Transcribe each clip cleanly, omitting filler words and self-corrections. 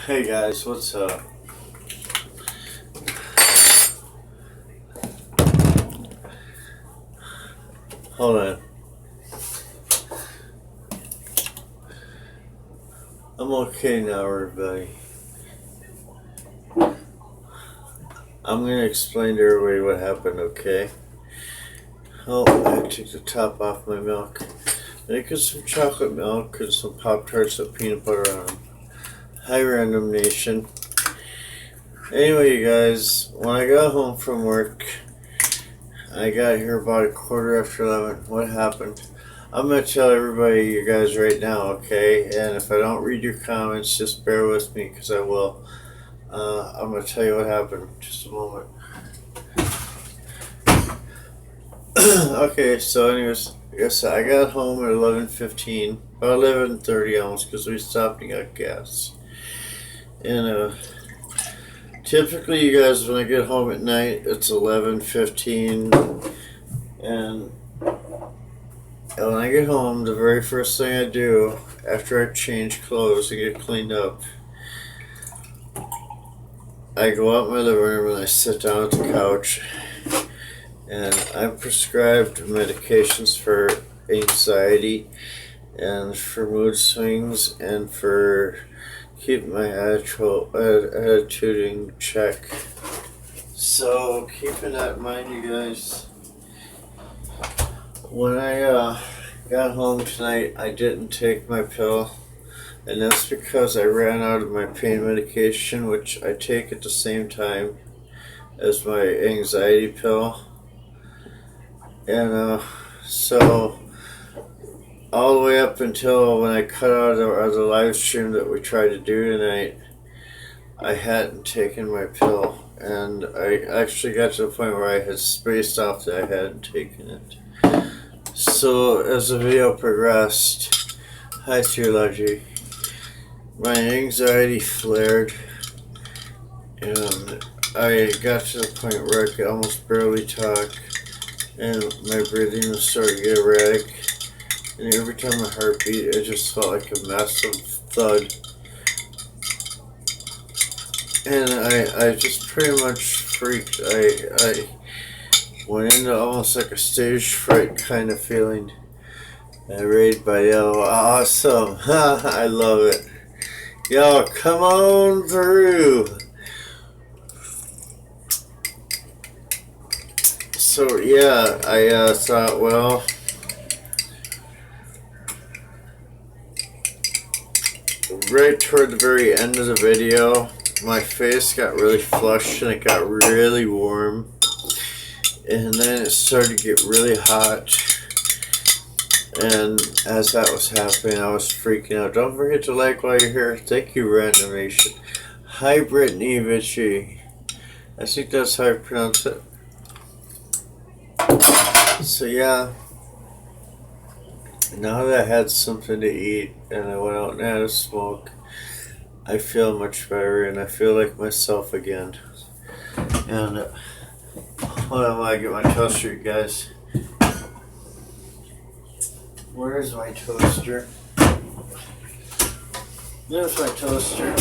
Hey guys, what's up? Hold on. I'm okay now, everybody. I'm gonna explain to everybody what happened, okay? Oh, I took the top off my milk. Making some chocolate milk and some Pop-Tarts with peanut butter on them. Hi, Random Nation. Anyway, you guys, when I got home from work, I got here about 11:15. What happened? I'm going to tell everybody, you guys, right now, okay? And if I don't read your comments, just bear with me, because I will. I'm going to tell you what happened. Just a moment. Okay, so anyways, I got home at 11:15, about 11:30 almost, because we stopped and got gas. And typically, you guys, when I get home at night, it's 11:15, and when I get home, the very first thing I do after I change clothes and get cleaned up, I go out in my living room and I sit down at the couch, and I'm prescribed medications for anxiety and for mood swings and for keeping my attitude in check. So keeping that in mind, you guys, when I got home tonight, I didn't take my pill, and that's because I ran out of my pain medication, which I take at the same time as my anxiety pill. And so all the way up until when I cut out the live stream that we tried to do tonight, I hadn't taken my pill, and I actually got to the point where I had spaced off that I hadn't taken it. So as the video progressed, hi Theology, my anxiety flared, and I got to the point where I could almost barely talk, and my breathing was starting to get erratic, and every time my heart beat, it just felt like a massive thud. And I just pretty much freaked. I went into almost like a stage fright kind of feeling. I rated by yellow. Awesome. I love it. Y'all, come on through. So, yeah, I thought, well, right toward the very end of the video, my face got really flushed and it got really warm. And then it started to get really hot. And as that was happening, I was freaking out. Don't forget to like while you're here. Thank you, Random Nation. Hi, Brittany Vichy. I think that's how I pronounce it. So, yeah. Now that I had something to eat and I went out and had a smoke, I feel much better and I feel like myself again. And hold on while I get my toaster, you guys. Where's my toaster? There's my toaster.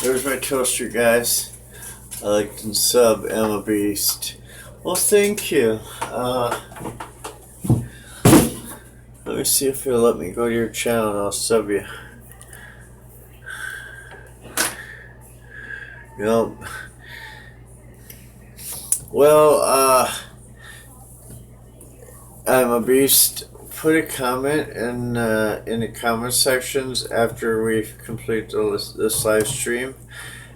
There's my toaster, guys. I like and sub Emma Beast. Well, thank you. Let me see if it'll let me go to your channel and I'll sub you. Yep. Well, I'm a beast. Put a comment in the comment sections after we complete this live stream,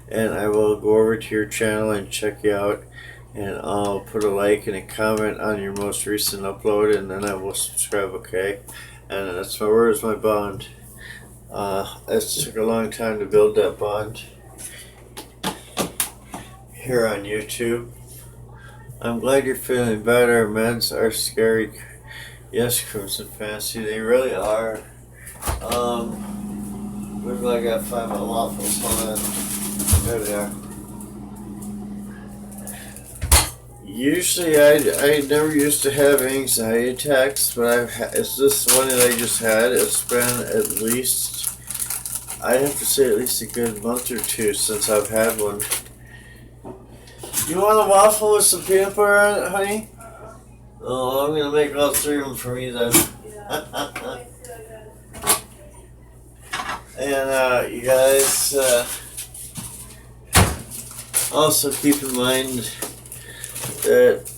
and I will go over to your channel and check you out, and I'll put a like and a comment on your most recent upload, and then I will subscribe, okay? And that's my word, my bond. It took a long time to build that bond here on YouTube. I'm glad you're feeling better. Meds are scary. Yes, Crimson Fantasy, they really are. We're glad I got 5 waffles. Hold on. There they are. Usually, I never used to have anxiety attacks, but it's this one that I just had. It's been at least I'd have to say at least a good month or two since I've had one. You want a waffle with some peanut butter on it, honey? Oh, I'm gonna make all three of them for me then. And you guys, also keep in mind that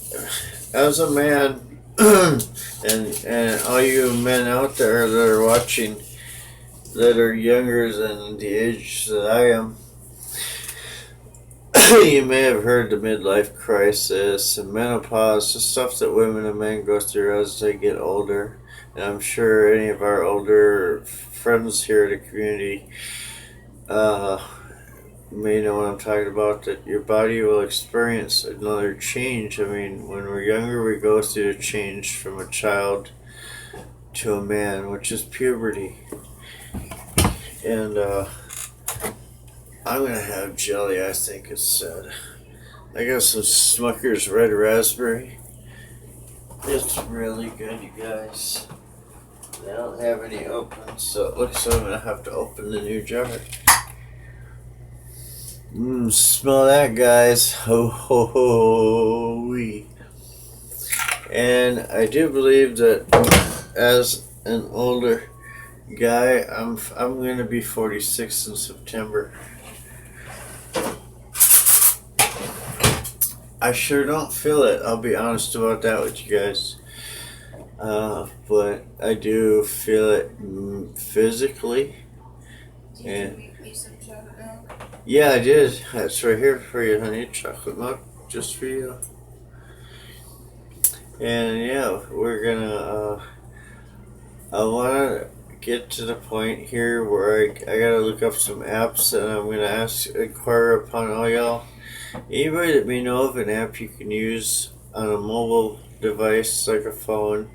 as a man, and all you men out there that are watching that are younger than the age that I am, you may have heard the midlife crisis and menopause, the stuff that women and men go through as they get older. And I'm sure any of our older friends here in the community may know what I'm talking about, that your body will experience another change. I mean, when we're younger, we go through a change from a child to a man, which is puberty. And I'm going to have jelly, I think it's said. I got some Smucker's Red Raspberry. It's really good, you guys. I don't have any open, so it looks like I'm going to have to open the new jar. Smell that, guys. Ho, ho, ho, wee. And I do believe that as an older guy, I'm going to be 46 in September. I sure don't feel it. I'll be honest about that with you guys. But I do feel it physically. And yeah, I did. That's right here for you, honey. Chocolate milk, just for you. And yeah, we're gonna. I wanna get to the point here where I gotta look up some apps, and I'm gonna inquire upon all y'all. Anybody that may know of an app you can use on a mobile device like a phone,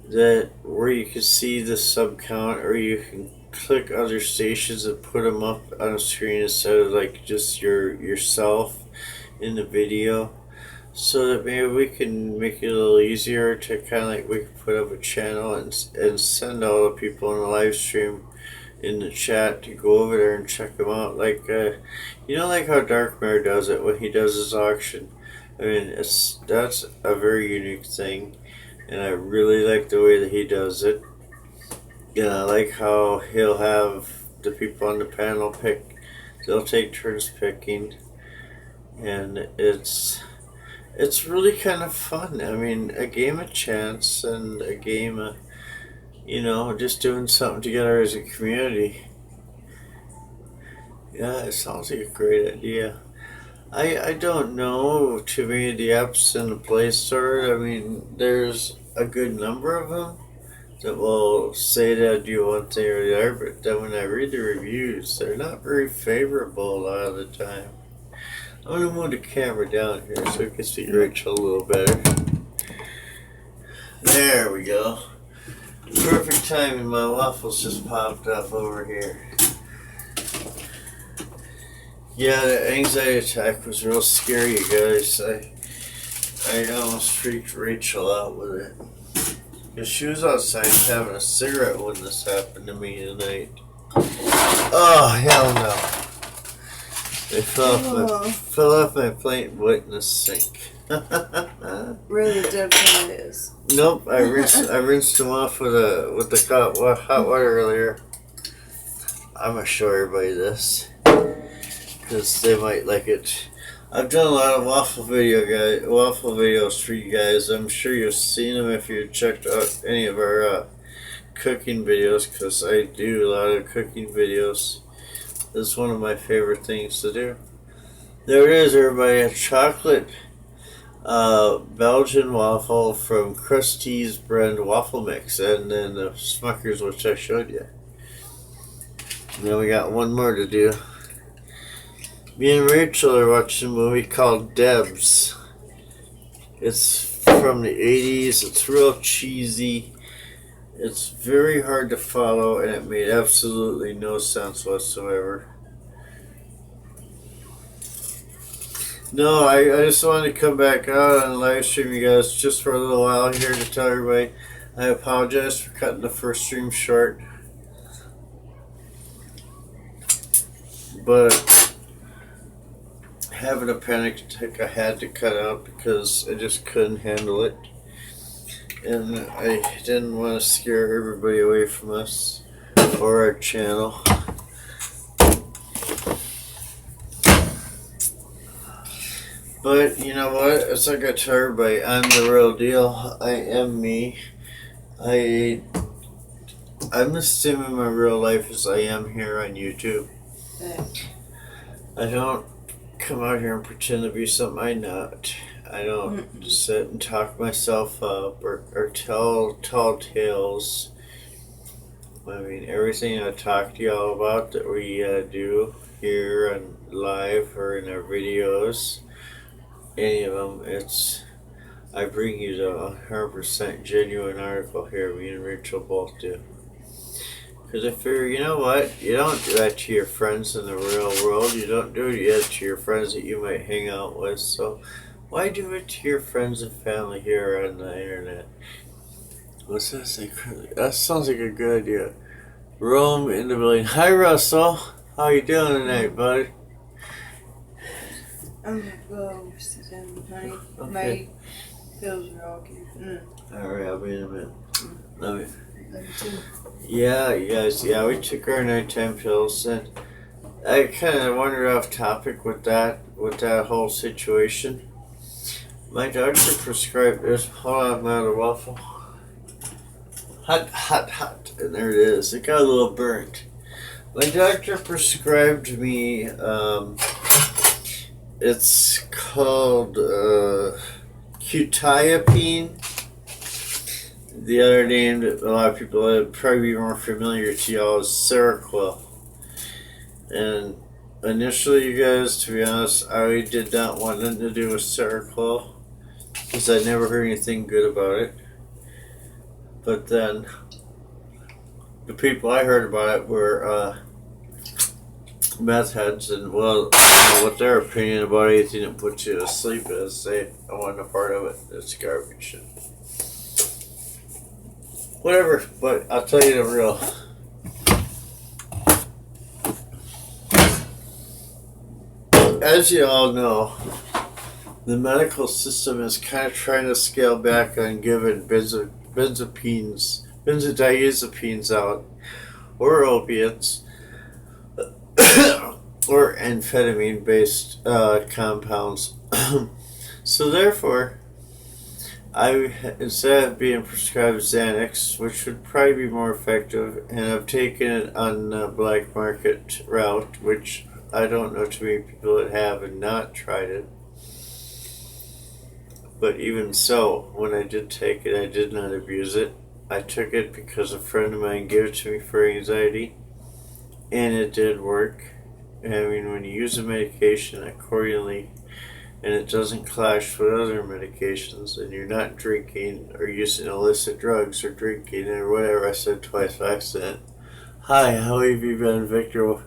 that where you can see the sub count, or you can click other stations and put them up on a screen instead of like just yourself in the video, so that maybe we can make it a little easier to kind of like we can put up a channel and send all the people in the live stream in the chat to go over there and check them out, like like how Darkmare does it when he does his auction. I mean, that's a very unique thing, and I really like the way that he does it. I like how he'll have the people on the panel pick. They'll take turns picking, and it's really kind of fun. I mean, a game of chance and a game of, just doing something together as a community. Yeah, it sounds like a great idea. I don't know too many of the apps in the Play Store. I mean, there's a good number of them that will say that do one thing or the other, but then when I read the reviews, they're not very favorable a lot of the time. I'm going to move the camera down here so we can see Rachel a little better. There we go. Perfect timing, my waffles just popped up over here. Yeah, the anxiety attack was real scary, you guys. I almost freaked Rachel out with it. Because she was outside having a cigarette when this happened to me tonight. Oh, hell no. They fell off my plate and went in the sink. Really definitely is. Nope, I rinsed them off with the hot water earlier. I'm gonna show everybody this because they might like it. I've done a lot of waffle videos for you guys. I'm sure you've seen them if you checked out any of our cooking videos, because I do a lot of cooking videos. It's one of my favorite things to do. There it is, everybody. A chocolate Belgian waffle from Krusty's brand waffle mix, and then the Smuckers, which I showed you. Now we got one more to do. Me and Rachel are watching a movie called Debs. It's from the 80s. It's real cheesy. It's very hard to follow, and it made absolutely no sense whatsoever. No, I just wanted to come back out on the live stream, you guys, just for a little while here to tell everybody I apologize for cutting the first stream short. but having a panic attack I had to cut out because I just couldn't handle it. And I didn't want to scare everybody away from us or our channel. But you know what? As I got to everybody, I'm the real deal. I am me. I'm the same in my real life as I am here on YouTube. Yeah. I don't come out here and pretend to be something I'm not. I don't sit and talk myself up or tell tall tales. I mean, everything I talk to y'all about that we do here and live or in our videos, any of them, I bring you the 100% genuine article here. Me and Rachel both do. Because I figure, you know what? You don't do that to your friends in the real world. You don't do it to your friends that you might hang out with. So why do it to your friends and family here on the internet? What's that say? That sounds like a good idea. Rome in the building. Hi, Russell. How you doing tonight, bud? I'm gonna go sit down. My pills are all good. Alright, I'll be in a minute. Love you. Love you too. Yeah, you guys. Yeah, we took our nighttime pills, and I kind of wandered off topic with that whole situation. My doctor prescribed this. Hold on, I'm out of waffle. Hot, and there it is. It got a little burnt. My doctor prescribed me. It's called quetiapine. The other name that a lot of people would probably be more familiar to y'all is Seroquel. And initially, you guys, to be honest, I did not want nothing to do with Seroquel because I never heard anything good about it. But then, the people I heard about it were meth heads, and well, what their opinion about anything that puts you to sleep is. I wasn't a part of it. It's garbage. Whatever, but I'll tell you the real. As you all know, the medical system is kind of trying to scale back on giving benzodiazepines out, or opiates, or amphetamine-based compounds. So therefore, instead of being prescribed Xanax, which would probably be more effective, and I've taken it on the black market route, which I don't know too many people that have and not tried it. But even so, when I did take it, I did not abuse it. I took it because a friend of mine gave it to me for anxiety, and it did work. I mean, when you use a medication accordingly, and it doesn't clash with other medications, and you're not drinking or using illicit drugs or drinking or whatever I said twice by accident. Hi, how have you been, Victor?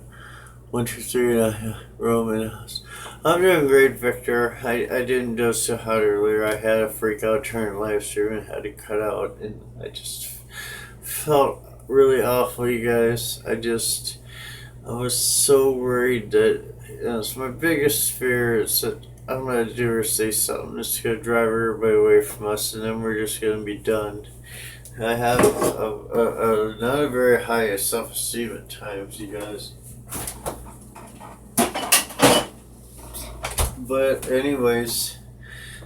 123 Roman house. I'm doing great, Victor. I didn't do so hot earlier. I had a freak out during live stream and had to cut out, and I just felt really awful, you guys. I was so worried that, it's my biggest fear is that I'm going to do or say something that's going to drive everybody away from us, and then we're just going to be done. I have not a very high self-esteem at times, you guys. But anyways,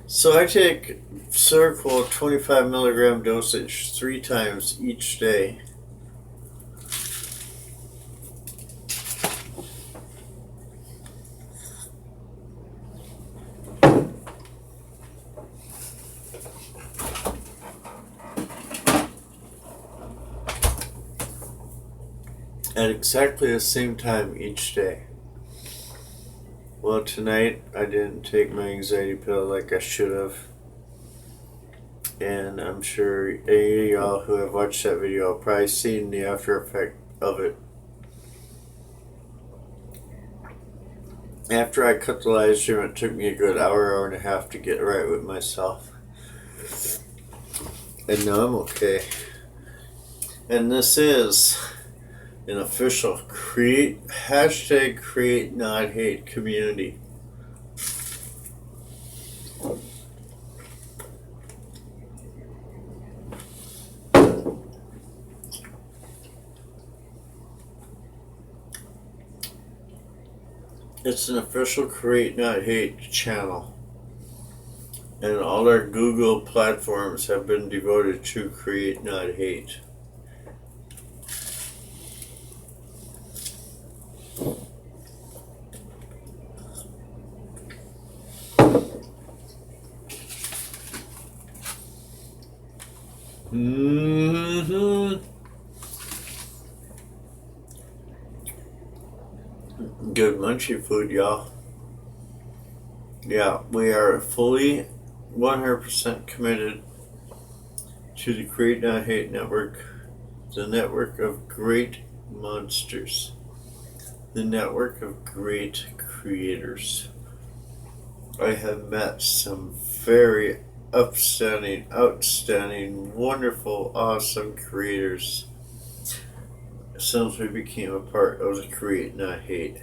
so I take Seroquel 25 milligram dosage 3 times each day. At exactly the same time each day. Well, tonight I didn't take my anxiety pill like I should have. And I'm sure any of y'all who have watched that video have probably seen the after effect of it. After I cut the live stream, it took me a good hour and a half to get right with myself. And now I'm okay. And this is an official create not hate community. It's an official create not hate channel, and all our Google platforms have been devoted to create not hate. Good munchie food, y'all. Yeah, we are fully 100% committed to the Create Not Hate Network, the network of great monsters, the network of great creators. I have met some very outstanding, wonderful, awesome creators since we became a part of the Create Not Hate.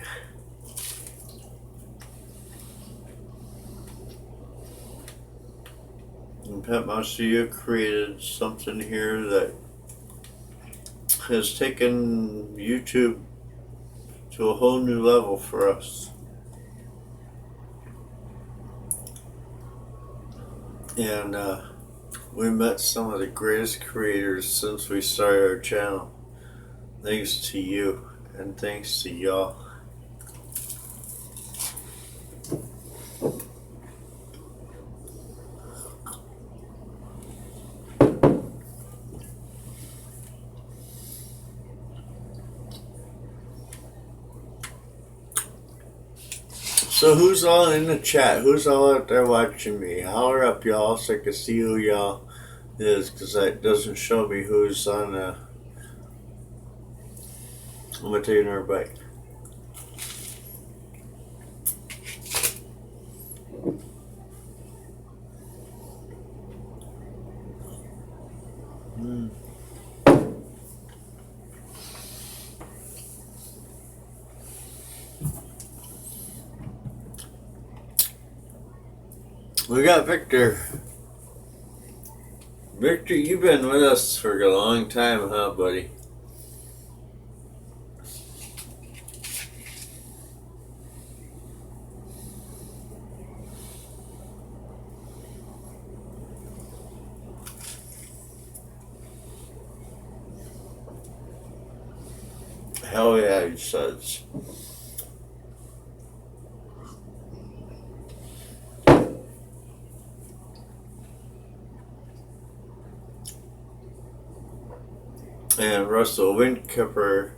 And Pet Monster, you created something here that has taken YouTube to a whole new level for us. And we met some of the greatest creators since we started our channel. Thanks to you, and thanks to y'all. So who's all in the chat? Who's all out there watching me? Holler up, y'all, so I can see who y'all is, because that doesn't show me who's on the... I'm going to take another bite. We got Victor. Victor, you've been with us for a long time, huh, buddy? Hell yeah, he says. And Russell Windkipper,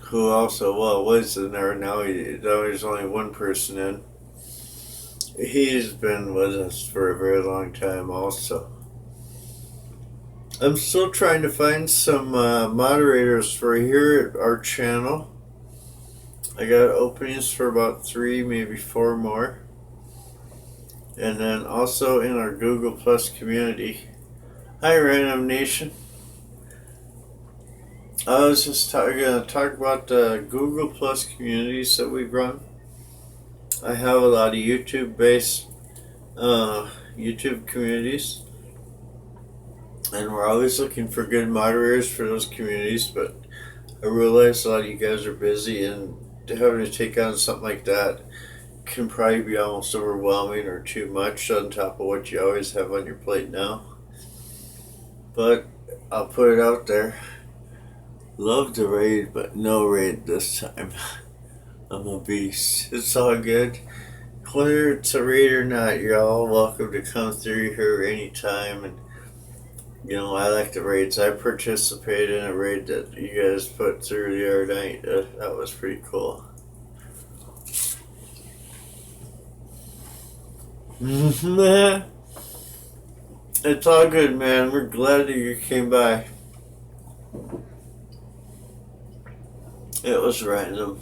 who also, was in there, now there's only one person in. He's been with us for a very long time also. I'm still trying to find some moderators for here at our channel. I got openings for about 3, maybe 4 more. And then also in our Google Plus community. Hi, Random Nation. I was just going to talk about the Google Plus communities that we run. I have a lot of YouTube-based YouTube communities, and we're always looking for good moderators for those communities, but I realize a lot of you guys are busy, and having to take on something like that can probably be almost overwhelming or too much on top of what you always have on your plate now. But I'll put it out there. Love to raid, but no raid this time. I'm a beast. It's all good. Whether it's a raid or not, you're all welcome to come through here anytime. And I like the raids. I participated in a raid that you guys put through the other night. That was pretty cool. It's all good, man. We're glad that you came by. It was random.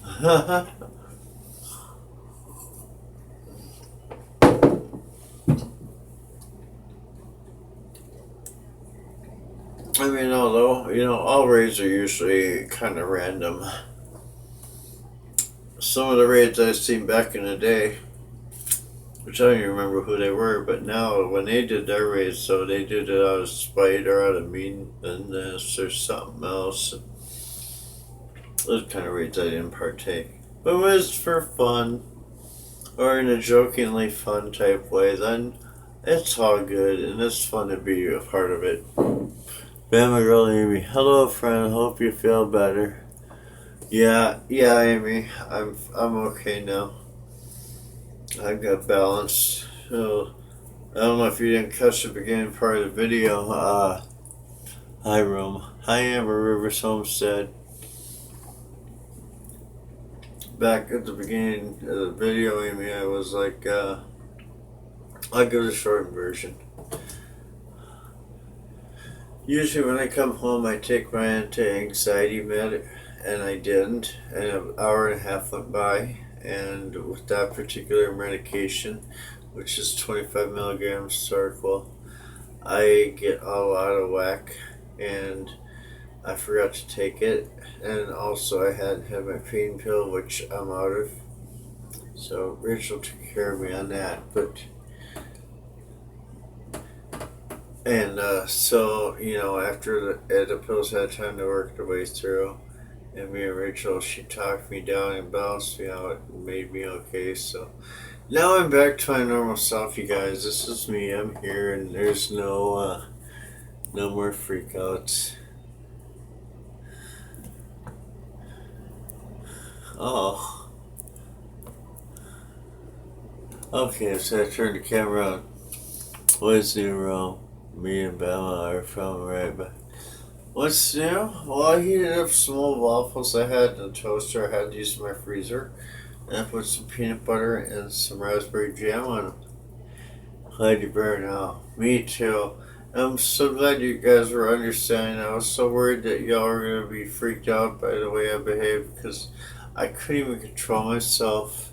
I mean, although, all raids are usually kind of random. Some of the raids I've seen back in the day, which I don't even remember who they were, but now when they did their raids, so they did it out of spite or out of meanness or something else. Those kind of raids I didn't partake. But when it's for fun, or in a jokingly fun type way, then it's all good and it's fun to be a part of it. Bama girl Amy, hello friend, hope you feel better. Yeah, Amy, I'm okay now. I got balanced. So, I don't know if you didn't catch the beginning part of the video. Hi Rome. Hi Amber Rivers Homestead. Back at the beginning of the video, Amy, I was like, I'll give the short version. Usually when I come home, I take my anti-anxiety med, and I didn't, and an hour and a half went by, and with that particular medication, which is 25 milligrams Sarquil, I get all out of whack, and I forgot to take it, and also I hadn't had my pain pill, which I'm out of. So Rachel took care of me on that, so after the pills had time to work their way through, and me and Rachel, she talked me down and balanced me out and made me okay. So now I'm back to my normal self, you guys. This is me. I'm here, and there's no more freakouts. Oh. Okay, so I turned the camera on. What's new, Rome? Me and Bella are from right back. What's new? Well, I heated up some old waffles I had in the toaster. I had these in my freezer. And I put some peanut butter and some raspberry jam on them. Glad you're better now. Me too. I'm so glad you guys were understanding. I was so worried that y'all were going to be freaked out by the way I behaved because I couldn't even control myself.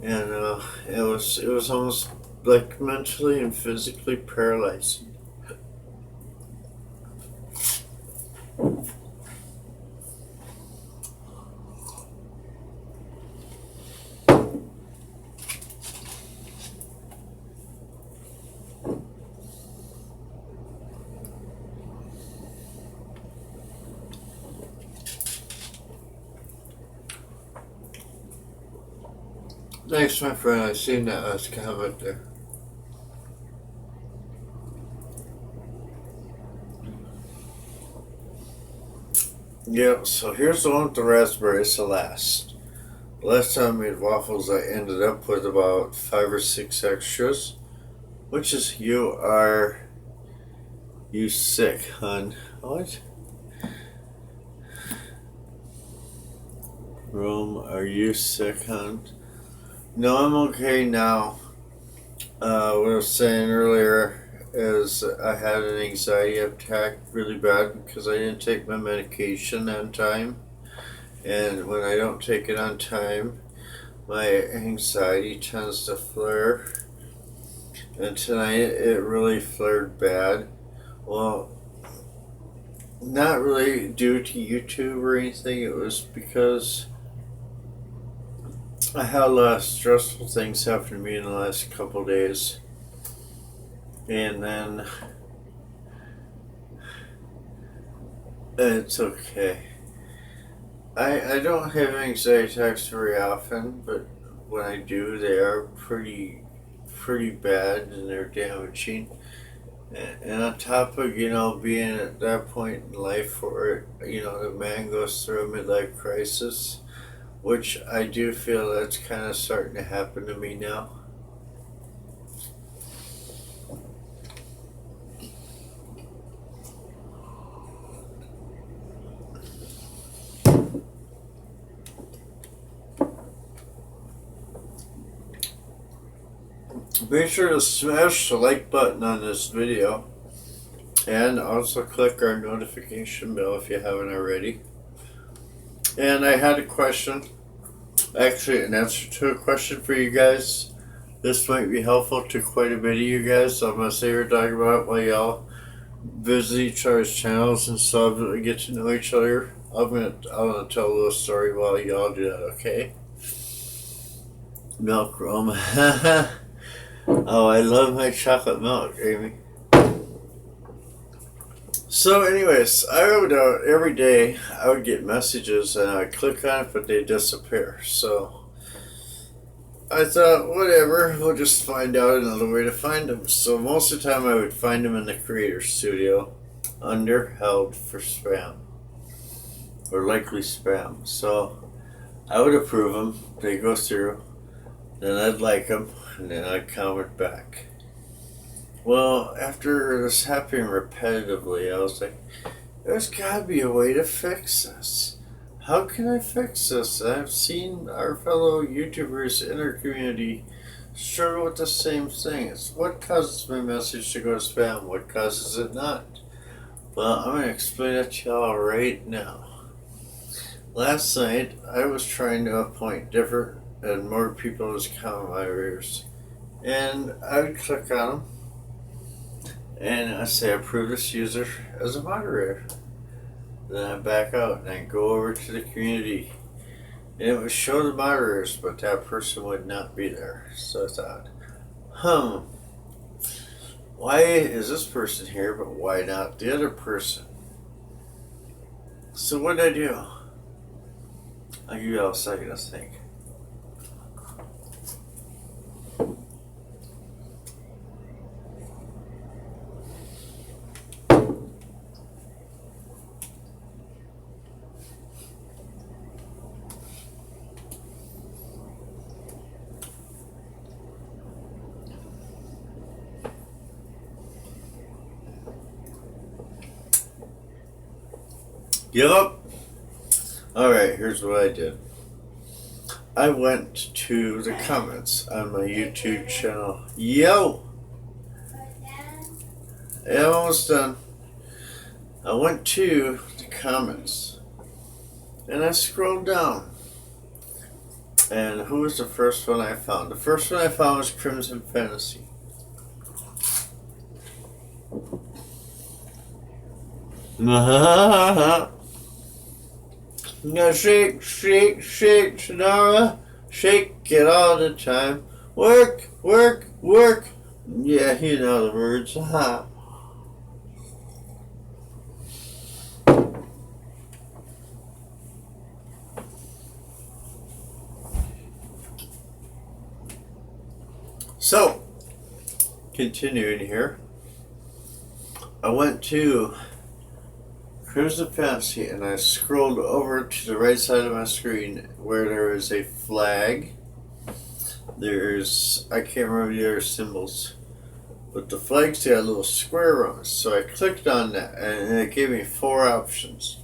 And it was almost like mentally and physically paralyzing. Thanks, my friend. I seen that last comment there. Yep, so here's the one with the raspberry. It's the last. Last time I made waffles, I ended up with about 5 or 6 extras. Which is, you sick, hun. What? Rome, are you sick, hun? No, I'm okay now. What I was saying earlier is I had an anxiety attack really bad because I didn't take my medication on time. And when I don't take it on time, my anxiety tends to flare. And tonight it really flared bad. Well, not really due to YouTube or anything. It was because I had a lot of stressful things happen to me in the last couple days. And then it's okay. I don't have anxiety attacks very often, but when I do, they are pretty bad and they're damaging. And on top of, being at that point in life where, the man goes through a midlife crisis, which I do feel that's kind of starting to happen to me now. Be sure to smash the like button on this video and also click our notification bell if you haven't already. And I had a question, actually an answer to a question for you guys. This might be helpful to quite a bit of you guys, so I'm going to say we're talking about it while y'all visit each other's channels and stuff and get to know each other. I'm gonna tell a little story while y'all do that, okay? Milk rum. Oh, I love my chocolate milk, Amy. So, anyways, I would every day I would get messages and I would click on it, but they disappear. So I thought, whatever, we'll just find out another way to find them. So most of the time, I would find them in the Creator Studio, under held for spam or likely spam. So I would approve them. They go through, then I'd like them, and then I'd comment back. Well, after this happening repetitively, I was like, there's got to be a way to fix this. How can I fix this? I've seen our fellow YouTubers in our community struggle with the same thing. It's what causes my message to go to spam? What causes it not? Well, I'm going to explain it to y'all right now. Last night, I was trying to appoint different and more people as comment moderators. And I would click on them. And I say approve this user as a moderator. Then I back out and I go over to the community. And it would show the moderators, but that person would not be there. So I thought, why is this person here, but why not the other person? So what did I do? I'll give you all a second to think. Give up? Alright, here's what I did. I went to the comments on my YouTube channel. Yo! Yeah, I'm almost done. I went to the comments and I scrolled down. And who was the first one I found? The first one I found was Crimson Fantasy. Now shake, shake, shake, Shannara. Shake it all the time. Work, work, work. Yeah, you know the words. So, continuing here, I went to Crimson Fantasy and I scrolled over to the right side of my screen where there is a flag. I can't remember the other symbols, but the flag's got a little square on it. So I clicked on that and it gave me 4 options.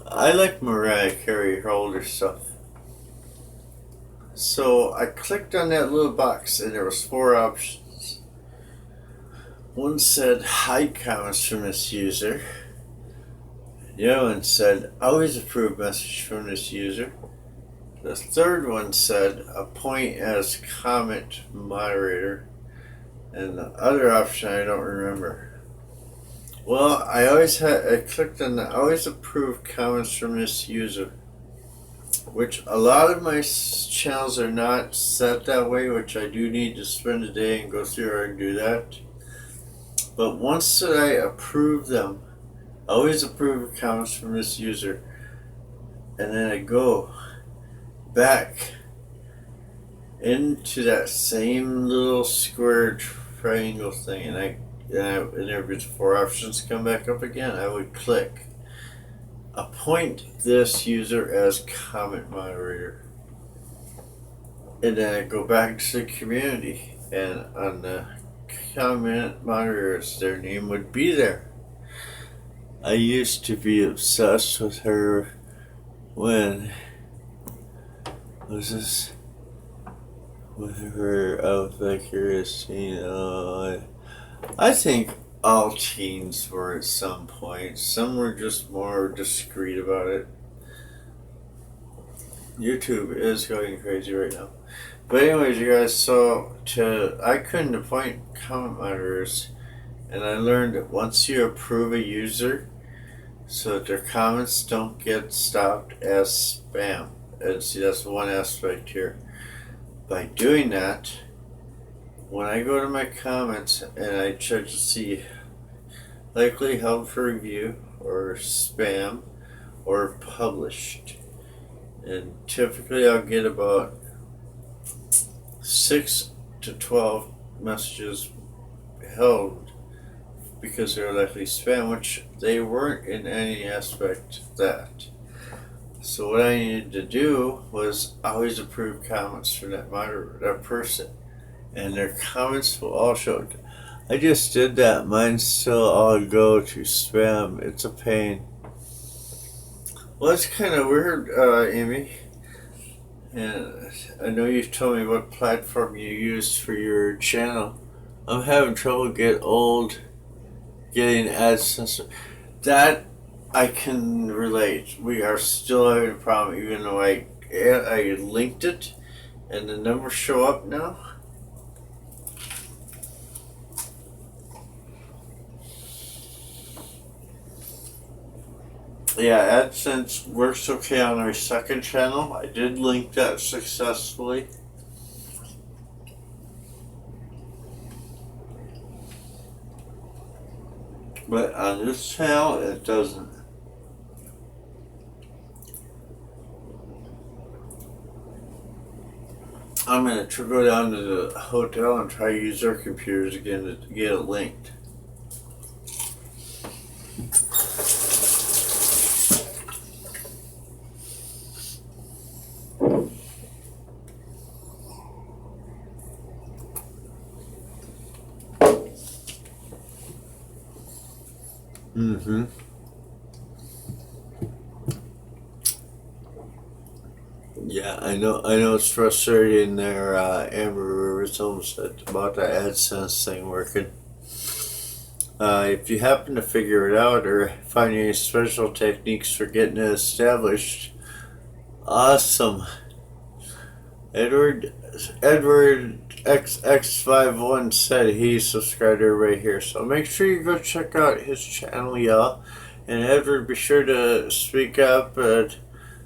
I like Mariah Carey, her older stuff. So I clicked on that little box and there was 4 options. One said hide comments from this user. The other one said always approve message from this user. The third one said appoint as comment moderator. And the other option I don't remember. Well, I clicked on the always approve comments from this user, which a lot of my channels are not set that way, which I do need to spend a day and go through and do that. But once that I approve them, I always approve comments from this user, and then I go back into that same little square triangle thing, and there was 4 options come back up again. I would click appoint this user as comment moderator, and then I go back to the community, and on the comment moderators, their name would be there. I used to be obsessed with her when was this with her Christine. I think all teens were at some point. Some were just more discreet about it. YouTube is going crazy right now. But anyways, you guys, I couldn't appoint comment moderators, and I learned that once you approve a user, so that their comments don't get stopped as spam. And see, that's one aspect here. By doing that, when I go to my comments and I check to see likely held for review or spam or published, and typically I'll get about 6 to 12 messages held because they're likely spam, which they weren't in any aspect of that. So what I needed to do was always approve comments for that person, and their comments will all show. I just did that. Mine still all go to spam. It's a pain. Well, it's kind of weird, Amy. And I know you've told me what platform you used for your channel. I'm having trouble getting AdSense. That I can relate. We are still having a problem, even though I linked it, and the numbers show up now. Yeah, AdSense works okay on our second channel. I did link that successfully. But on this channel, it doesn't. I'm going to go down to the hotel and try to use their computers again to get it linked. Mm-hmm. Yeah, I know it's frustrating there, Amber Rivers almost said about the AdSense thing working. If you happen to figure it out or find any special techniques for getting it established, awesome. Edward XX51 said he subscribed to everybody here, so make sure you go check out his channel, y'all. And Edward, be sure to speak up and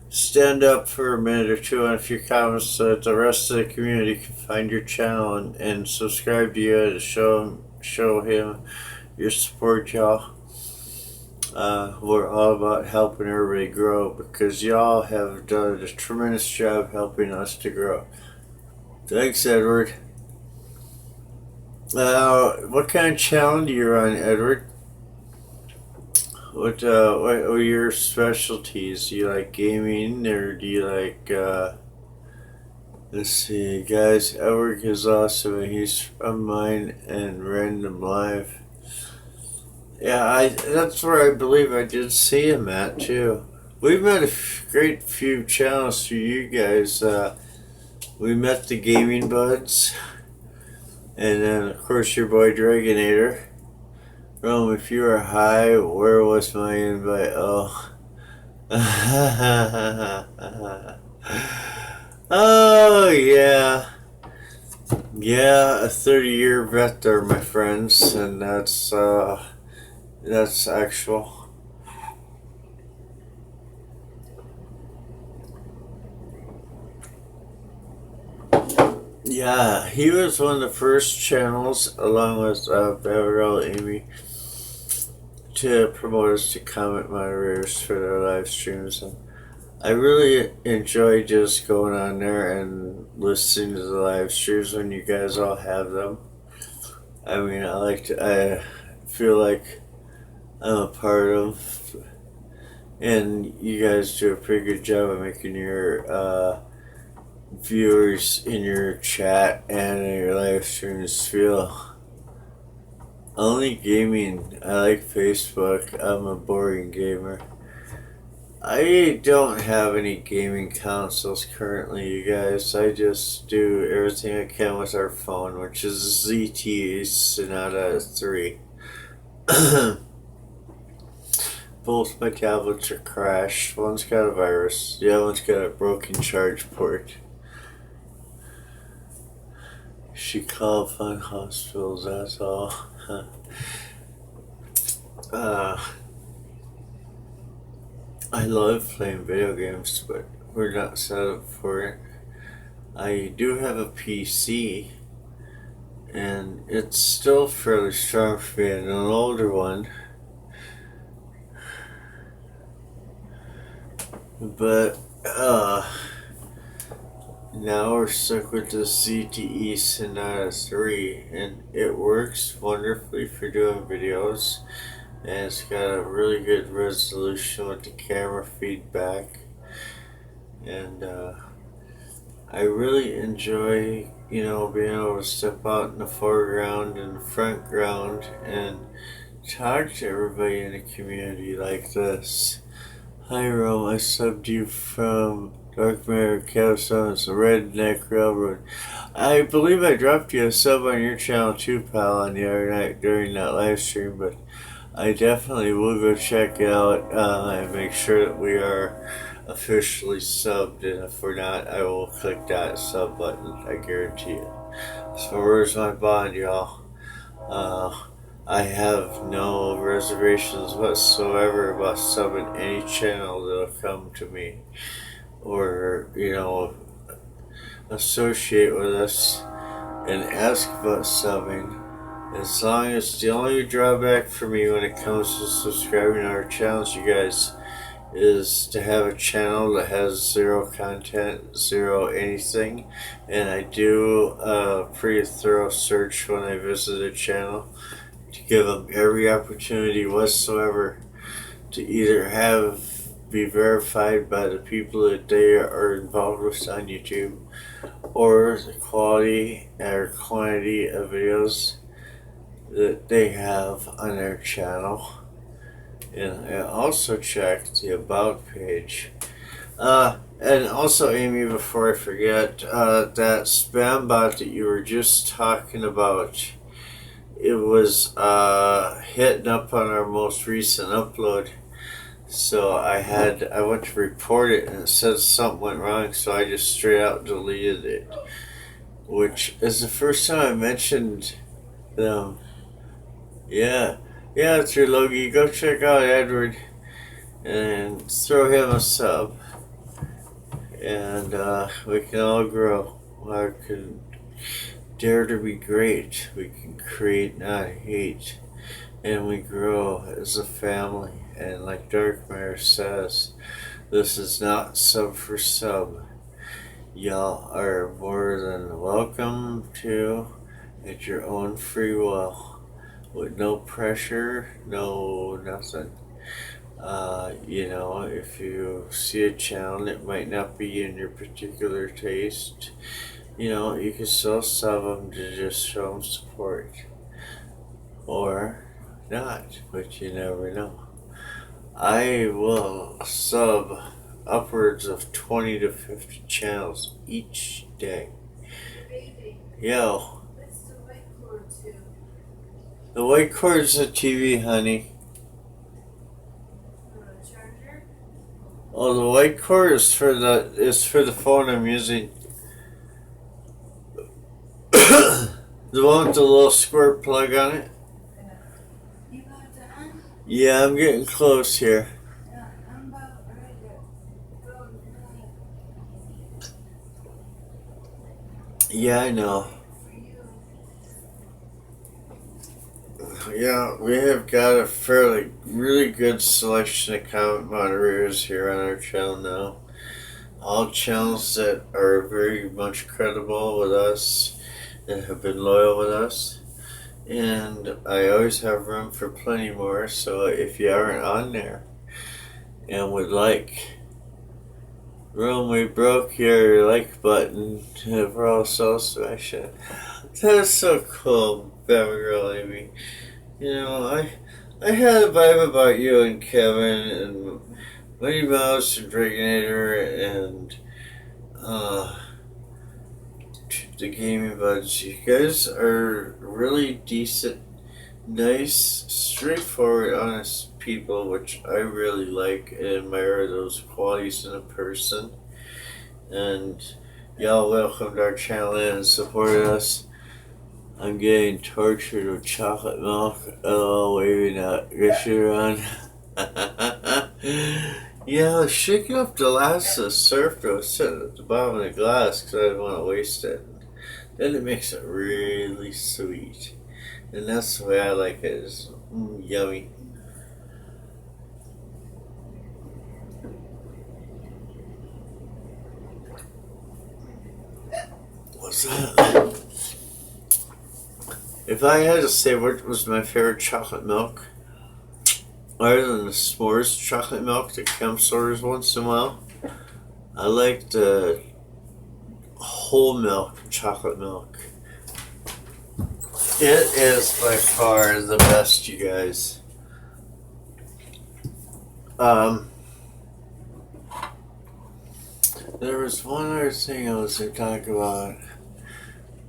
stand up for a minute or two on a few comments so that the rest of the community can find your channel and subscribe to you to show him your support, y'all. We're all about helping everybody grow because y'all have done a tremendous job helping us to grow. Thanks, Edward. What kind of channel do you run, Edward? What are your specialties? Do you like gaming or do you like, let's see, guys, Edward is awesome and he's from mine and Random Live. Yeah, that's where I believe I did see him at too. We've met a great few channels through you guys. We met the Gaming Buds, and then of course your boy Dragonator. Rome, if you were high, where was my invite? Oh. Oh, yeah. Yeah, a 30-year vet there, my friends, and that's actual. Yeah, he was one of the first channels, along with Beverell Amy, to promote us to comment moderators for their live streams. And I really enjoy just going on there and listening to the live streams when you guys all have them. I mean, I feel like I'm a part of, and you guys do a pretty good job of making your viewers in your chat and in your live streams feel. Only gaming. I like Facebook. I'm a boring gamer. I don't have any gaming consoles currently, you guys. I just do everything I can with our phone, which is ZTE Sonata 3. Both my tablets are crashed. One's got a virus. The other one's got a broken charge port. she called fun hospitals, that's all. I love playing video games, but we're not set up for it. I do have a PC, and it's still fairly strong for being an older one. But, now we're stuck with the ZTE Sonata 3, and it works wonderfully for doing videos, and it's got a really good resolution with the camera feedback, and I really enjoy, being able to step out in the foreground and the front ground and talk to everybody in a community like this. Hi Rome, I subbed you from Dark Matter Cowstones, the Redneck Railroad. I believe I dropped you a sub on your channel too, pal, on the other night during that live stream, but I definitely will go check it out and make sure that we are officially subbed, and if we're not, I will click that sub button, I guarantee it. So where's my bond, y'all? I have no reservations whatsoever about subbing any channel that'll come to me or, associate with us and ask about subbing. As long as the only drawback for me when it comes to subscribing to our channels, you guys, is to have a channel that has zero content, zero anything, and I do a pretty thorough search when I visit a channel to give them every opportunity whatsoever to either be verified by the people that they are involved with on YouTube, or the quality or quantity of videos that they have on their channel. And I also checked the About page. And also, Amy, before I forget, that spam bot that you were just talking about, it was hitting up on our most recent upload. So I went to report it, and it said something went wrong, so I just straight out deleted it. Which is the first time I mentioned them. Yeah, through Logie. Go check out Edward and throw him a sub, and we can all grow. I can dare to be great. We can create, not hate, and we grow as a family. And like Dark Matter says, this is not sub for sub. Y'all are more than welcome to at your own free will. With no pressure, no nothing. If you see a channel that might not be in your particular taste, you can still sub them to just show them support. Or not, but you never know. I will sub upwards of 20 to 50 channels each day. Yo. The white cord's the TV, honey. Charger? Oh, the white cord is for the phone I'm using. The one with the little square plug on it. You got that on? Yeah, I'm getting close here. Yeah, I'm about ready to go tonight. Yeah, I know. For you. Yeah, we have got a really good selection of comment moderators here on our channel now. All channels that are very much credible with us and have been loyal with us. And I always have room for plenty more, so if you aren't on there and would like, Rome, we broke your like button for all smash it. That's so cool, Bama Girl Amy. I had a vibe about you and Kevin and Mighty Mouse and Dragonator and the Gaming Buds. You guys are really decent, nice, straightforward, honest people, which I really like and admire those qualities in a person. And y'all welcomed our channel in and supported us. I'm getting tortured with chocolate milk. Oh, waving that issue around. Yeah, I was shaking up the last of the syrup that was sitting at the bottom of the glass because I didn't want to waste it. Then it makes it really sweet. And that's the way I like it. It's yummy. What's that? If I had to say what was my favorite chocolate milk, other than the s'mores chocolate milk that comes orders once in a while, I like the whole milk chocolate milk. It is by far the best, you guys. There was one other thing I was going to talk about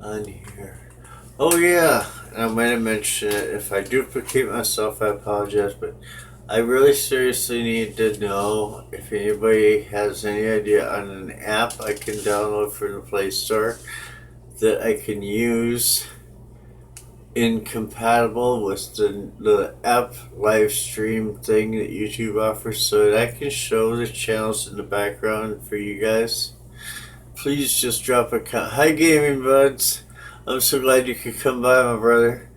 on here. Oh yeah, I might have mentioned it. If I duplicate myself, I apologize, but I really seriously need to know if anybody has any idea on an app I can download from the Play Store that I can use incompatible with the app live stream thing that YouTube offers so that I can show the channels in the background for you guys. Please just drop a comment. Hi gaming buds. I'm so glad you could come by, my brother.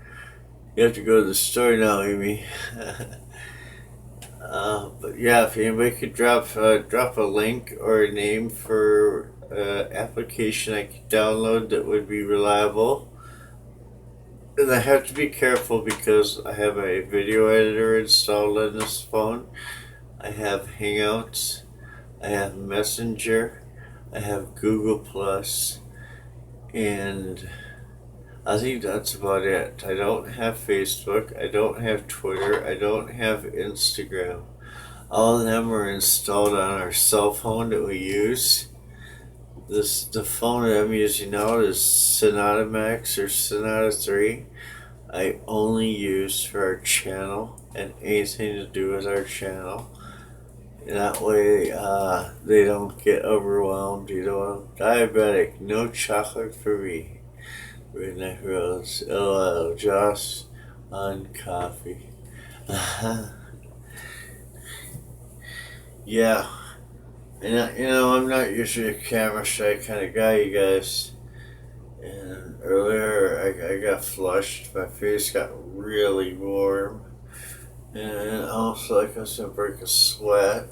You have to go to the store now, Amy. But yeah, if anybody could drop a link or a name for application I could download that would be reliable. And I have to be careful because I have a video editor installed on this phone. I have Hangouts, I have Messenger, I have Google Plus, and I think that's about it. I don't have Facebook, I don't have Twitter, I don't have Instagram. All of them are installed on our cell phone that we use. The phone that I'm using now is Sonata Max or Sonata 3. I only use for our channel and anything to do with our channel. And that way they don't get overwhelmed. You know, I'm diabetic, no chocolate for me. Redneck Rose, LOL, Josh on coffee. Yeah. And I'm not usually a camera shy kind of guy, you guys. And earlier I got flushed. My face got really warm. And also like I was gonna break a sweat.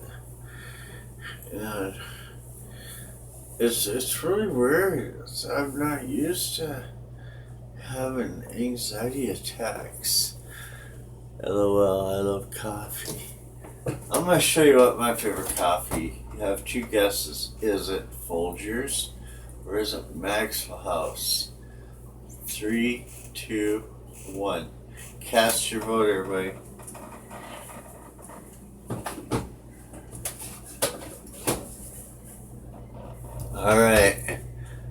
And it's really weird. I'm not used to having anxiety attacks. LOL, I love coffee. I'm gonna show you what my favorite coffee. You have two guesses. Is it Folgers or is it Maxwell House? 3, 2, 1. Cast your vote, everybody. Alright.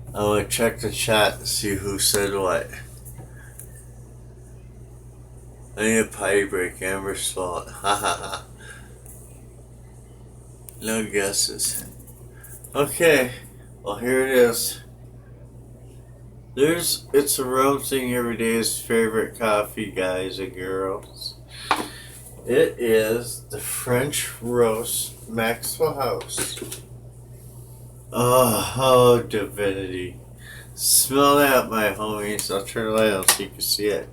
I'm gonna check the chat and see who said what. I need a potty break, Amber's fault. Ha ha ha. No guesses. Okay, well here it is. It's a roasting everyday's favorite coffee, guys and girls. It is the French Roast Maxwell House. Oh, divinity. Smell that, my homies. I'll turn the light on so you can see it.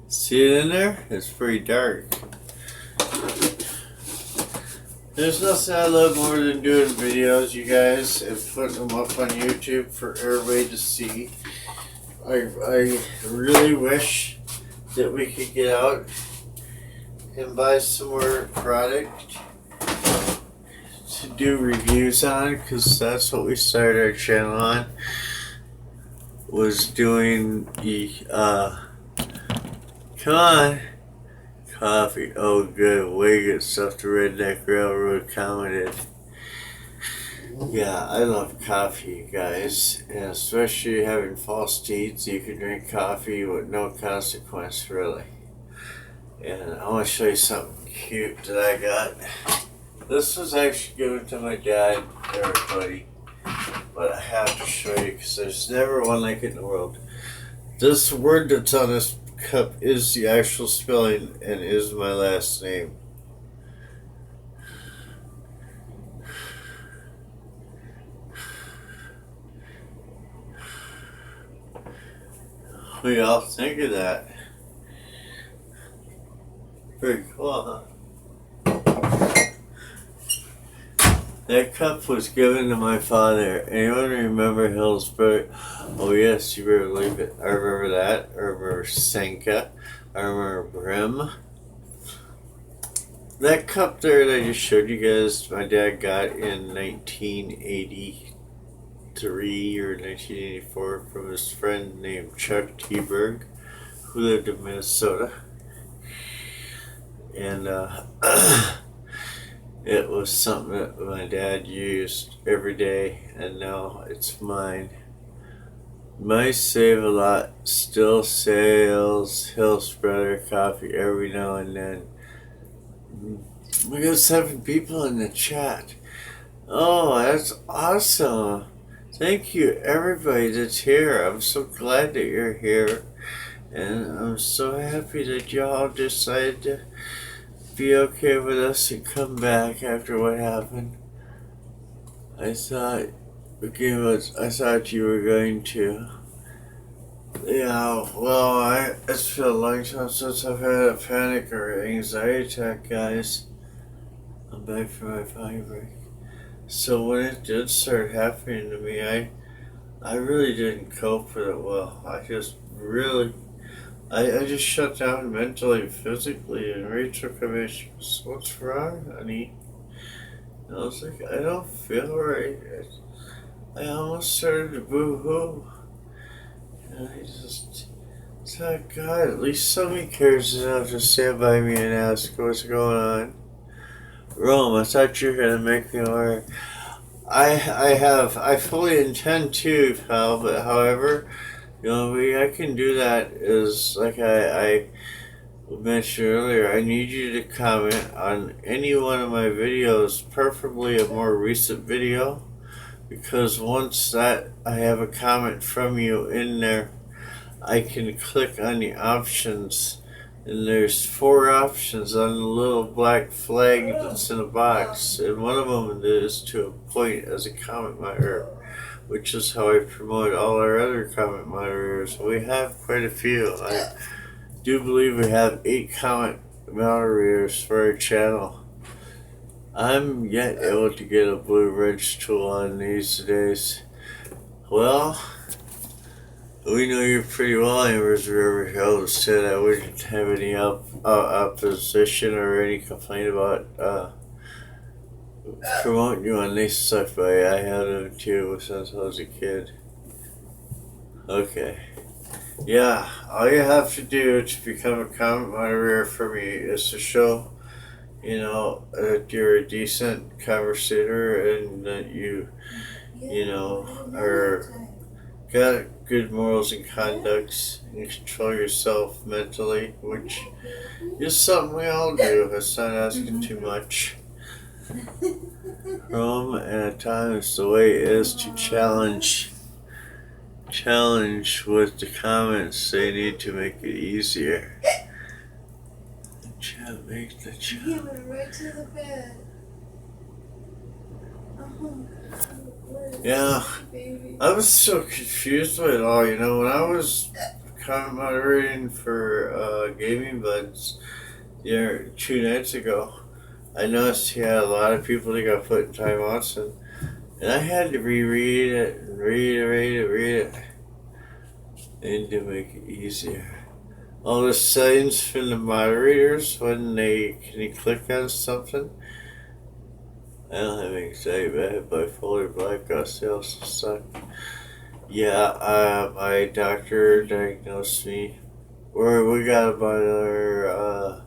See it in there? It's pretty dark. There's nothing I love more than doing videos, you guys, and putting them up on YouTube for everybody to see. I really wish that we could get out and buy some more product to do reviews on, because that's what we started our channel on, was doing the, come on, coffee. Oh good, way good stuff the Redneck Railroad commented. Yeah, I love coffee, guys, and especially having false teeth, you can drink coffee with no consequence, really. And I want to show you something cute that I got. This was actually given to my dad, everybody, but I have to show you because there's never one like it in the world. This word that's on this cup is the actual spelling and is my last name. We all think of that. Pretty cool, huh? That cup was given to my father. Anyone remember Hillsbury? Oh yes, you better believe it. I remember that. I remember Senka. I remember Brim. That cup there that I just showed you guys, my dad got in 1983 or 1984 from his friend named Chuck Teberg, who lived in Minnesota. And it was something that my dad used every day, and now it's mine. Might save a lot. Still sales Hill Spreader coffee every now and then. We got 7 people in the chat. Oh, that's awesome. Thank you, everybody that's here. I'm so glad that you're here. And I'm so happy that y'all decided to be okay with us and come back after what happened. I thought you were going to. Yeah, well, it's been a long time since I've had a panic or anxiety attack, guys. I'm back from my potty break. So when it did start happening to me, I really didn't cope with it well. I just shut down mentally and physically, and Rachel came in, she goes, "What's wrong, honey?" And I was like, "I don't feel right." I almost started to boo-hoo. And I just thought, God, at least somebody cares enough to stand by me and ask what's going on. Rome, I thought you were going to make me alright. I fully intend to, pal, but however, the only way I can do that is, like I mentioned earlier, I need you to comment on any one of my videos, preferably a more recent video, because once that I have a comment from you in there, I can click on the options, and there's 4 options on the little black flag that's in a box, and one of them is to appoint as a comment moderator, which is how I promote all our other comment moderators. We have quite a few. I do believe we have 8 comment moderators for our channel. I'm yet able to get a blue ridge tool on these days. Well, we know you pretty well, Amber's River Hill said I wouldn't have any opposition or any complaint about promoting you on this stuff, but I had them too since I was a kid. Okay. Yeah, all you have to do to become a comment moderator for me is to show, that you're a decent conversator and that you are got good morals and conducts and control yourself mentally, which is something we all do. It's not asking too much. Rome, and at times the way is to challenge with the comments. They need to make it easier. The chat makes the chat. He went right to the bed. Yeah, I was so confused with it all. When I was comment moderating for Gaming Buds 2 nights ago, I noticed he had a lot of people that got put in timeouts, and I had to reread it and read it, and to make it easier. All the settings from the moderators when can you click on something? I don't have anxiety, but I have bipolar black osteosis stuff. Yeah, my doctor diagnosed me. We got about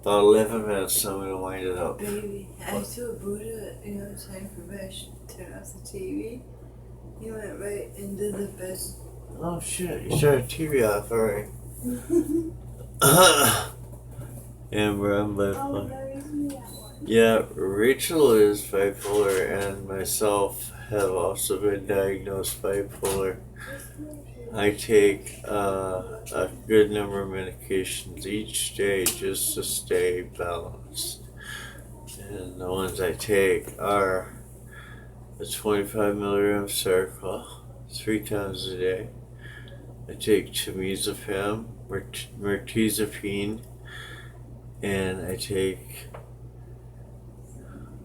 11 minutes, so I'm gonna wind it up. Baby, I saw Buddha, time for bed, turn off the TV. He went right into the bed. Oh shit, you turned the TV off, alright. Amber, I'm bipolar. Yeah, Rachel is bipolar, and myself have also been diagnosed bipolar. I take a good number of medications each day just to stay balanced. And the ones I take are the 25 milligram Circle 3 times a day. I take Temizepam, mirtazapine, and I take,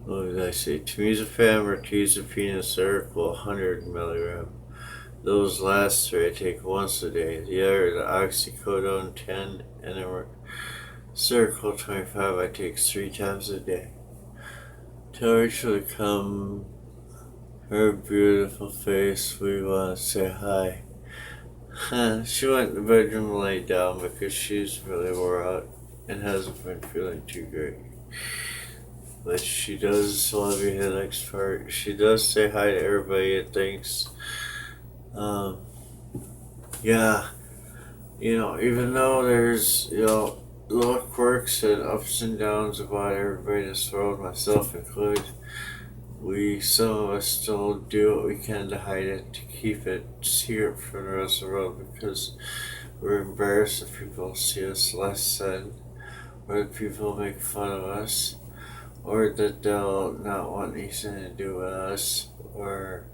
what did I say? Temizepam, mirtazapine, and Circle 100 milligram. Those last three I take once a day. The other, the oxycodone 10 and the Circle 25, I take 3 times a day. Tell Rachel to come. Her beautiful face, we want to say hi. She went in the bedroom and laid down because she's really wore out and hasn't been feeling too great. But she does love you, the next part. She does say hi to everybody and thanks. Yeah, even though there's, little quirks and ups and downs about everybody in this world, myself included, some of us still do what we can to hide it, to keep it secret from the rest of the world because we're embarrassed if people see us less than, or that people make fun of us, or that they'll not want anything to do with us, or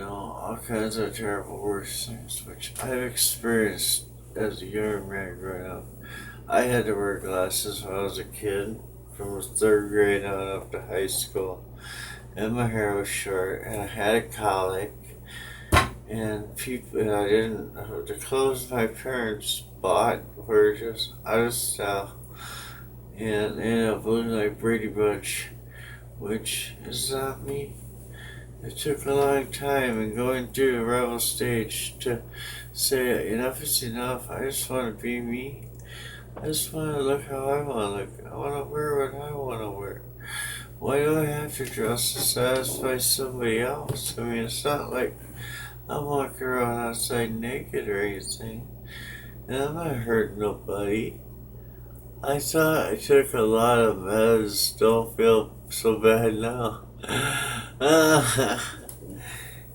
all kinds of terrible worse things, which I've experienced as a young man growing up. I had to wear glasses when I was a kid, from 3rd grade on up to high school, and my hair was short, and I had a colic, and I didn't, the clothes my parents bought were just out of style, and ended up looking like Brady Bunch, which is not me. It took a long time and going through the rebel stage to say enough is enough. I just want to be me. I just want to look how I want to look. I want to wear what I want to wear. Why do I have to dress to satisfy somebody else? I mean, it's not like I'm walking around outside naked or anything. And I'm not hurting nobody. I thought I took a lot of meds. Don't feel so bad now.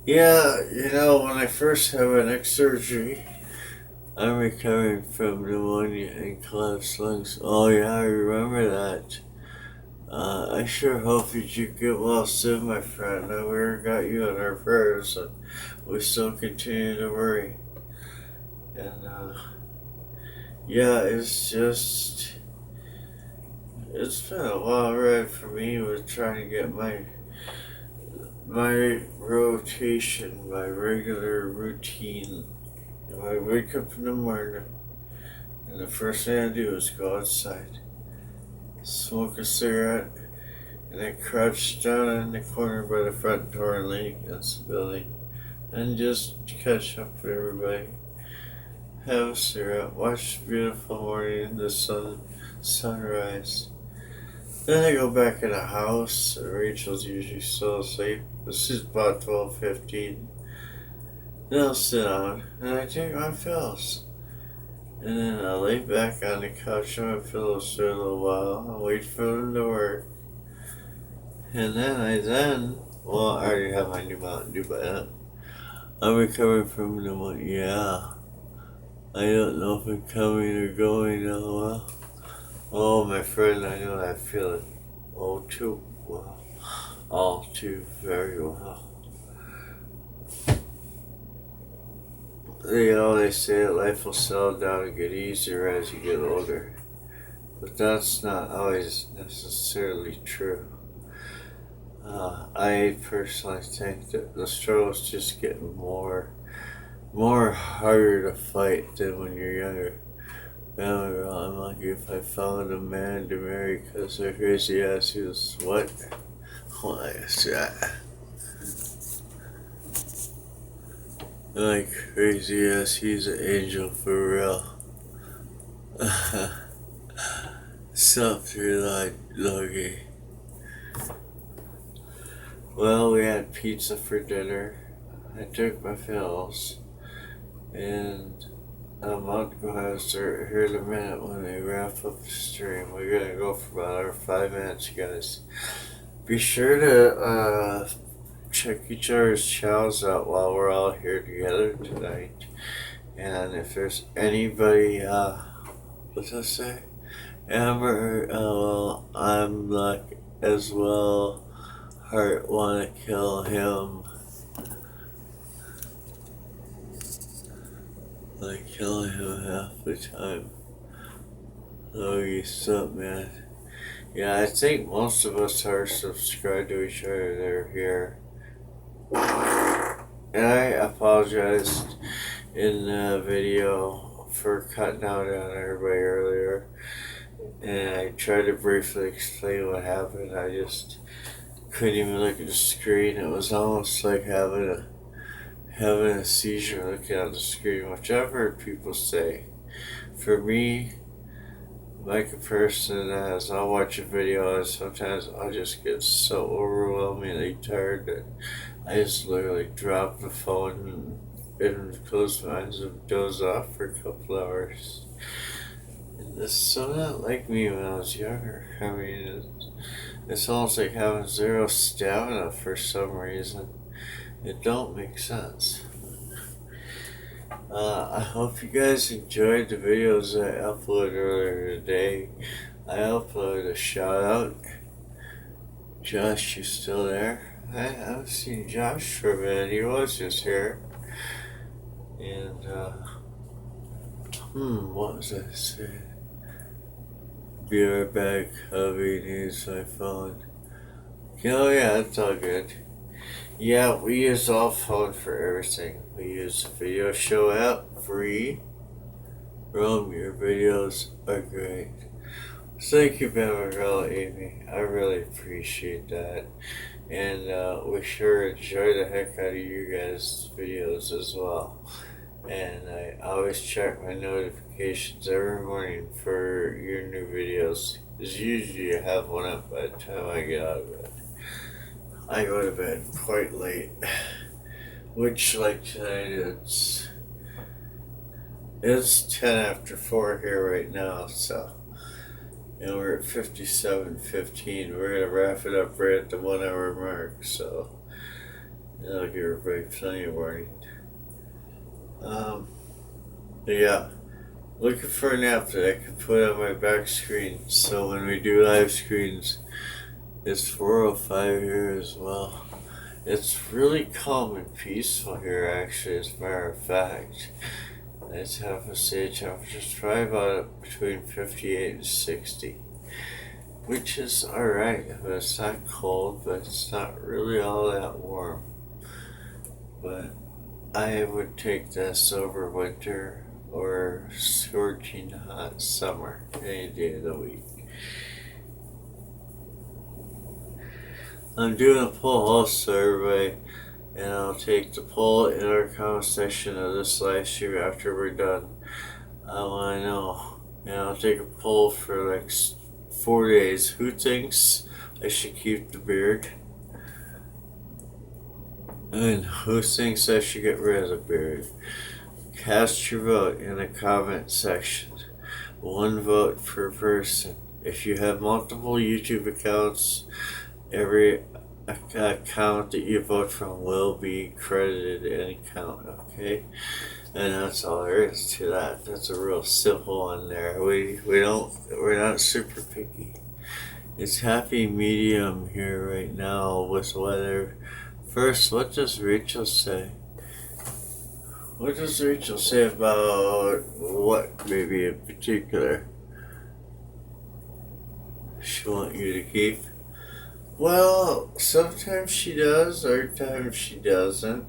Yeah, when I first had my neck surgery, I'm recovering from pneumonia and collapsed lungs. Oh yeah, I remember that. I sure hope that you get well soon, my friend. We got you in our prayers, and we still continue to worry. And yeah, it's been a wild ride for me with trying to get my rotation, my regular routine. I wake up in the morning, and the first thing I do is go outside, smoke a cigarette, and then crouch down in the corner by the front door and lean against the building, and just catch up with everybody. Have a cigarette, watch the beautiful morning, the sunrise. Then I go back in the house. Rachel's usually still asleep. This is about 12:15. Then I'll sit down and I take my pills. And then I lay back on the couch on my pillows for a little while and wait for them to work. And then I already have my new Mountain Dew by then. I'm recovering from pneumonia. Yeah. I don't know if I'm coming or going now. Well. Oh, my friend, I know that feeling. Oh, too well. All too very well. They say that life will settle down and get easier as you get older. But that's not always necessarily true. I personally think that the struggles just get more harder to fight than when you're younger. I'm lucky if I found a man to marry because their crazy ass is what? Why is that? Like crazy ass, he's an angel for real. Something like lucky. Well, we had pizza for dinner. I took my pills, and I'm about to go have start here in a minute when they wrap up the stream. We're gonna go for about another 5 minutes, you guys. Be sure to check each other's channels out while we're all here together tonight. And if there's anybody, what's I say? Amber, well, I'm like as well. Heart wanna kill him. I kill him half the time. Oh, you suck, man. Yeah, I think most of us are subscribed to each other that are here. And I apologized in the video for cutting out on everybody earlier. And I tried to briefly explain what happened. I just couldn't even look at the screen. It was almost like having a seizure looking at the screen, whichever people say. For me, like a person as I'll watch a video and sometimes I'll just get so overwhelmingly tired that I just literally drop the phone and close my eyes and doze off for a couple hours. And this is so not like me when I was younger. I mean, it's almost like having zero stamina for some reason. It don't make sense. I hope you guys enjoyed the videos I uploaded earlier today. I uploaded a shout out. Josh, you still there? I haven't seen Josh for a minute. He was just here. And, what was I saying? Be right back. Hubby needs my phone. Oh yeah, it's all good. Yeah, we use all phone for everything. We use the video show app, free. Rome, your videos are great. Thank you, Girl Amy. I really appreciate that. And we sure enjoy the heck out of you guys' videos as well. And I always check my notifications every morning for your new videos. Because usually I have one up by the time I get out of bed. I go to bed quite late, which like tonight it's 10 after 4 here right now, so we're at 57:15. We're gonna wrap it up right at the 1 hour mark, so that'll give everybody plenty of warning. Yeah, looking for a nap that I can put on my back screen, so when we do live screens. It's 4:05 here as well. It's really calm and peaceful here, actually, as a matter of fact. It's half a stage temperature. It's probably about between 58 and 60, which is alright. But it's not cold, but it's not really all that warm. But I would take this over winter or scorching hot summer any day of the week. I'm doing a poll also, everybody, and I'll take the poll in our comment section of this live stream after we're done. I want to know, and I'll take a poll for like 4 days. Who thinks I should keep the beard? And who thinks I should get rid of the beard? Cast your vote in the comment section. 1 vote per person. If you have multiple YouTube accounts, every account that you vote from will be credited an account, okay? And that's all there is to that. That's a real simple one there. We're not super picky. It's happy medium here right now with weather. First, what does Rachel say? What does Rachel say about what maybe in particular she want you to keep? Well, sometimes she does, other times she doesn't.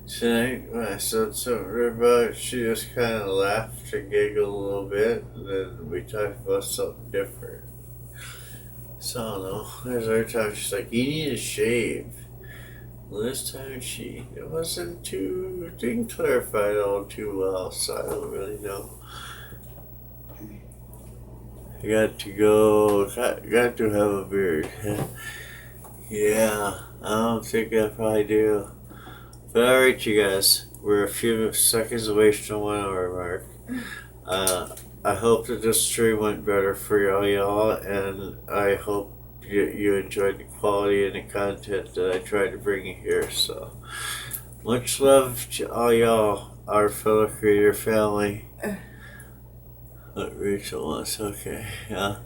Tonight, when I said something about it, she just kind of laughed and giggled a little bit, and then we talked about something different. So, I don't know. There's other times she's like, you need to shave. Well, this time didn't clarify it all too well, so I don't really know. I got to have a beard. Yeah, I don't think I probably do. But alright, you guys, we're a few seconds away from the 1 hour mark. I hope that this stream went better for y'all, and I hope you enjoyed the quality and the content that I tried to bring you here. So much love to all y'all, our fellow creator family. What Rachel wants, okay, yeah.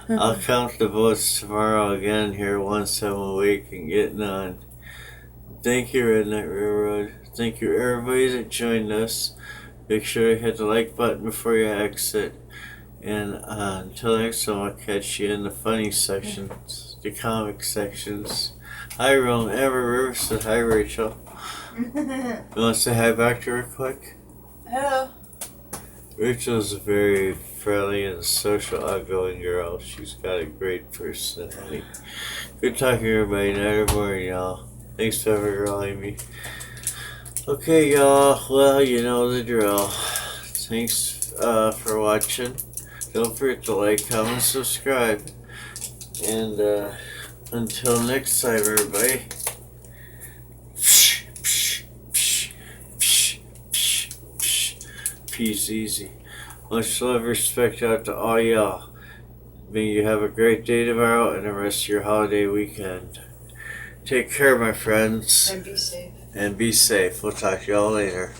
I'll count the votes tomorrow again here once a week and getting on. Thank you, Redneck Railroad. Thank you, everybody that joined us. Make sure to hit the like button before you exit. And until next time, I'll catch you in the funny sections, the comic sections. Hi, Ron. Amber River said hi, Rachel. You want to say hi back to her quick? Hello. Rachel's a very friendly and social, outgoing girl. She's got a great personality. Good talking to everybody. Night or morning, y'all. Thanks for calling me. Okay, y'all. Well, you know the drill. Thanks for watching. Don't forget to like, comment, subscribe. And until next time, everybody. Peace easy. Much love, respect out to all y'all. May you have a great day tomorrow and the rest of your holiday weekend. Take care, my friends. And be safe. And be safe. We'll talk to y'all later.